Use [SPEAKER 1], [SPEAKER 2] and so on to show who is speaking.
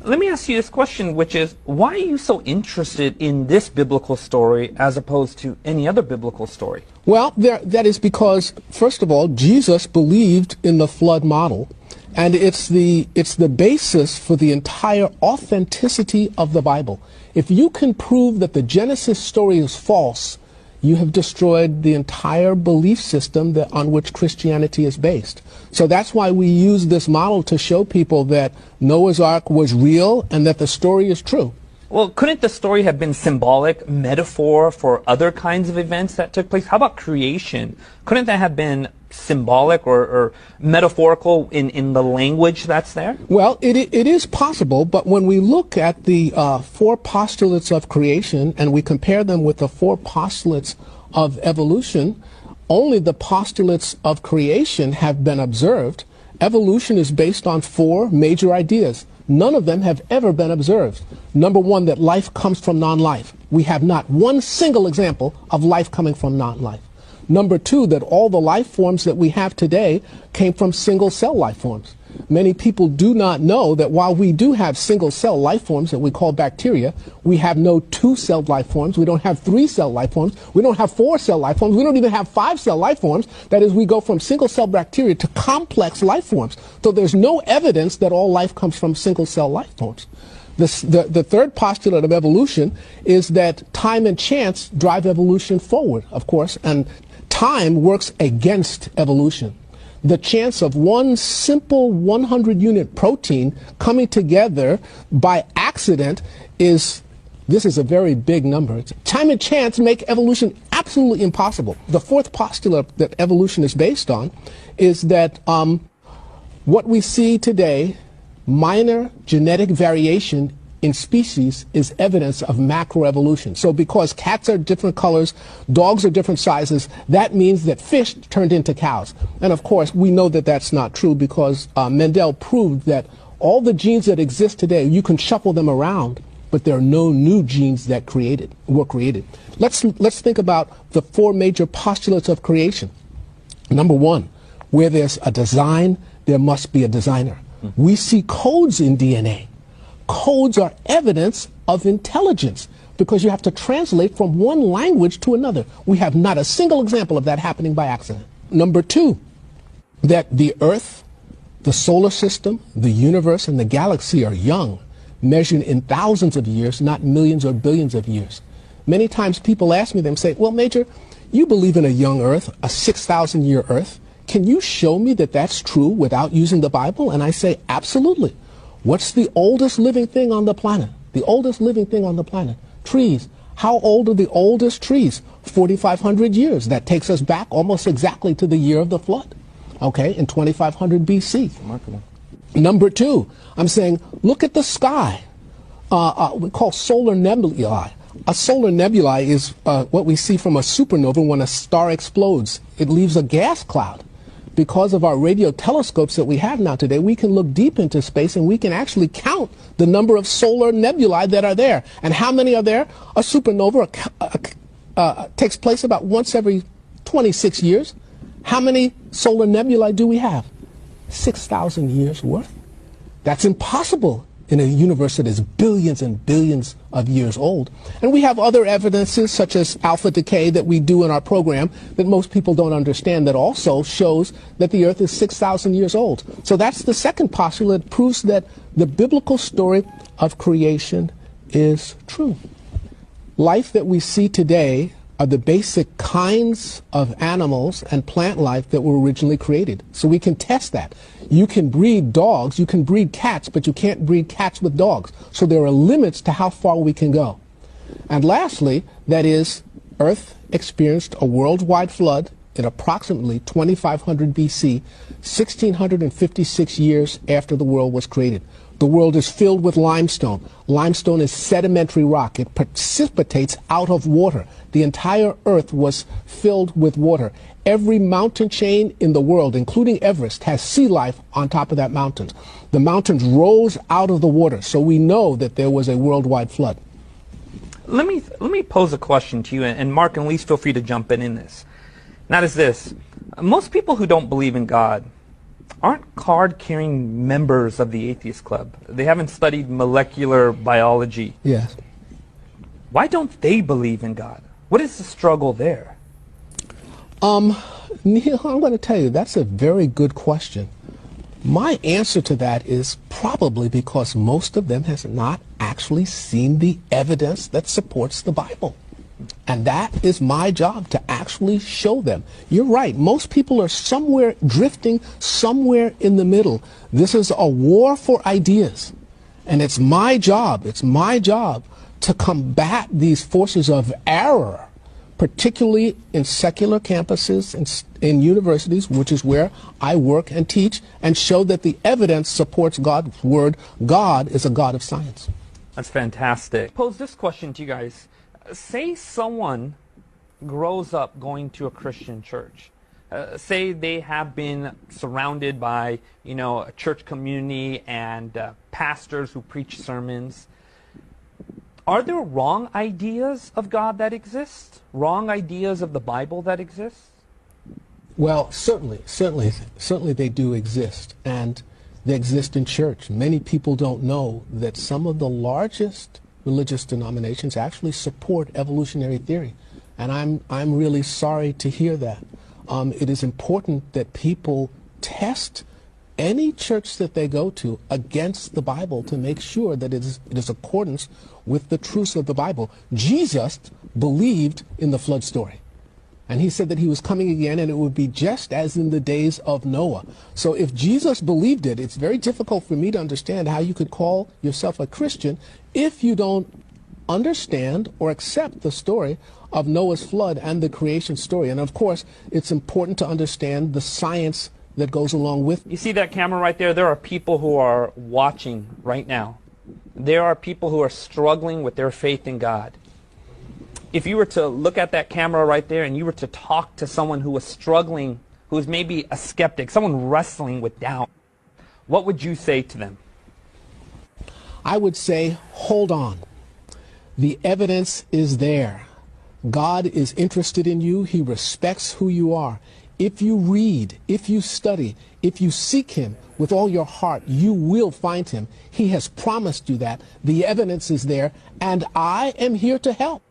[SPEAKER 1] Let me ask you this question, which is, why are you so interested in this biblical story as opposed to any other biblical story?
[SPEAKER 2] Well, that is because, first of all, Jesus believed in the flood model, and it's the basis for the entire authenticity of the Bible. If you can prove that the Genesis story is false, you have destroyed the entire belief system on which Christianity is based. So that's why we use this model to show people that Noah's Ark was real and that the story is true.
[SPEAKER 1] Well, couldn't the story have been symbolic, metaphor for other kinds of events that took place? How about creation? Couldn't that have been symbolic or metaphorical in the language that's there?
[SPEAKER 2] Well, it is possible, but when we look at the 4 postulates of creation and we compare them with the 4 postulates of evolution, only the postulates of creation have been observed. Evolution is based on 4 major ideas. None of them have ever been observed. Number 1, that life comes from non-life. We have not one single example of life coming from non-life. Number 2, that all the life forms that we have today came from single-cell life forms. Many people do not know that while we do have single-cell life forms that we call bacteria, we have no 2-celled life forms, we don't have 3-cell life forms, we don't have 4-cell life forms, we don't even have 5-cell life forms. That is, we go from single-cell bacteria to complex life forms. So there's no evidence that all life comes from single-cell life forms. The third postulate of evolution is that time and chance drive evolution forward, of course, and time works against evolution. The chance of one simple 100-unit protein coming together by accident this is a very big number. Time and chance make evolution absolutely impossible. The fourth postulate that evolution is based on is that what we see today, minor genetic variation in species, is evidence of macroevolution. So because cats are different colors, dogs are different sizes, that means that fish turned into cows. And of course, we know that that's not true because Mendel proved that all the genes that exist today, you can shuffle them around, but there are no new genes that were created. Let's think about the 4 major postulates of creation. Number 1, where there's a design, there must be a designer. We see codes in DNA. Codes are evidence of intelligence because you have to translate from one language to another. We have not a single example of that happening by accident. Number 2, that the Earth, the solar system, the universe, and the galaxy are young, measured in thousands of years, not millions or billions of years. Many times people ask me, they say, well, Major, you believe in a young Earth, a 6,000-year Earth. Can you show me that that's true without using the Bible? And I say, absolutely. What's the oldest living thing on the planet? The oldest living thing on the planet? Trees. How old are the oldest trees? 4,500 years. That takes us back almost exactly to the year of the flood, okay, in 2500 BC.
[SPEAKER 1] Remarkable.
[SPEAKER 2] Number 2, I'm saying, look at the sky. We call solar nebulae. A solar nebula is what we see from a supernova when a star explodes. It leaves a gas cloud. Because of our radio telescopes that we have now today, we can look deep into space and we can actually count the number of solar nebulae that are there. And how many are there? A supernova takes place about once every 26 years. How many solar nebulae do we have? 6,000 years worth. That's impossible in a universe that is billions and billions of years old. And we have other evidences such as alpha decay that we do in our program that most people don't understand that also shows that the Earth is 6,000 years old. So that's the second postulate that proves that the biblical story of creation is true. Life that we see today are the basic kinds of animals and plant life that were originally created. So we can test that. You can breed dogs, you can breed cats, but you can't breed cats with dogs. So there are limits to how far we can go. And lastly, that is, Earth experienced a worldwide flood in approximately 2500 BC, 1656 years after the world was created. The world is filled with limestone. Limestone is sedimentary rock. It precipitates out of water. The entire Earth was filled with water. Every mountain chain in the world, including Everest, has sea life on top of that mountain. The mountains rose out of the water, so we know that there was a worldwide flood.
[SPEAKER 1] Let me pose a question to you, and Mark and Lise, feel free to jump in this. And that is this. Most people who don't believe in God aren't card-carrying members of the Atheist Club. They haven't studied molecular biology.
[SPEAKER 2] Yes.
[SPEAKER 1] Why don't they believe in God? What is the struggle there?
[SPEAKER 2] Neil, I'm going to tell you, that's a very good question. My answer to that is probably because most of them has not actually seen the evidence that supports the Bible. And that is my job, to actually show them. You're right. Most people are somewhere drifting, somewhere in the middle. This is a war for ideas. And it's my job to combat these forces of error, particularly in secular campuses and in universities, which is where I work and teach, and show that the evidence supports God's word. God is a God of science.
[SPEAKER 1] That's fantastic. Pose this question to you guys. Say someone grows up going to a Christian church. Say they have been surrounded by, a church community and pastors who preach sermons. Are there wrong ideas of God that exist? Wrong ideas of the Bible that exist?
[SPEAKER 2] Well, certainly they do exist, and they exist in church. Many people don't know that some of the largest religious denominations actually support evolutionary theory, and I'm really sorry to hear that. It is important that people test any church that they go to against the Bible to make sure that it is accordance with the truths of the Bible. Jesus believed in the flood story. And he said that he was coming again, and it would be just as in the days of Noah. So if Jesus believed it, it's very difficult for me to understand how you could call yourself a Christian if you don't understand or accept the story of Noah's flood and the creation story. And of course, it's important to understand the science that goes along with.
[SPEAKER 1] You see that camera right there? There are people who are watching right now. There are people who are struggling with their faith in God. If you were to look at that camera right there and you were to talk to someone who was struggling, who is maybe a skeptic, someone wrestling with doubt, what would you say to them?
[SPEAKER 2] I would say, hold on. The evidence is there. God is interested in you. He respects who you are. If you read, if you study, if you seek him with all your heart, you will find him. He has promised you that. The evidence is there, and I am here to help.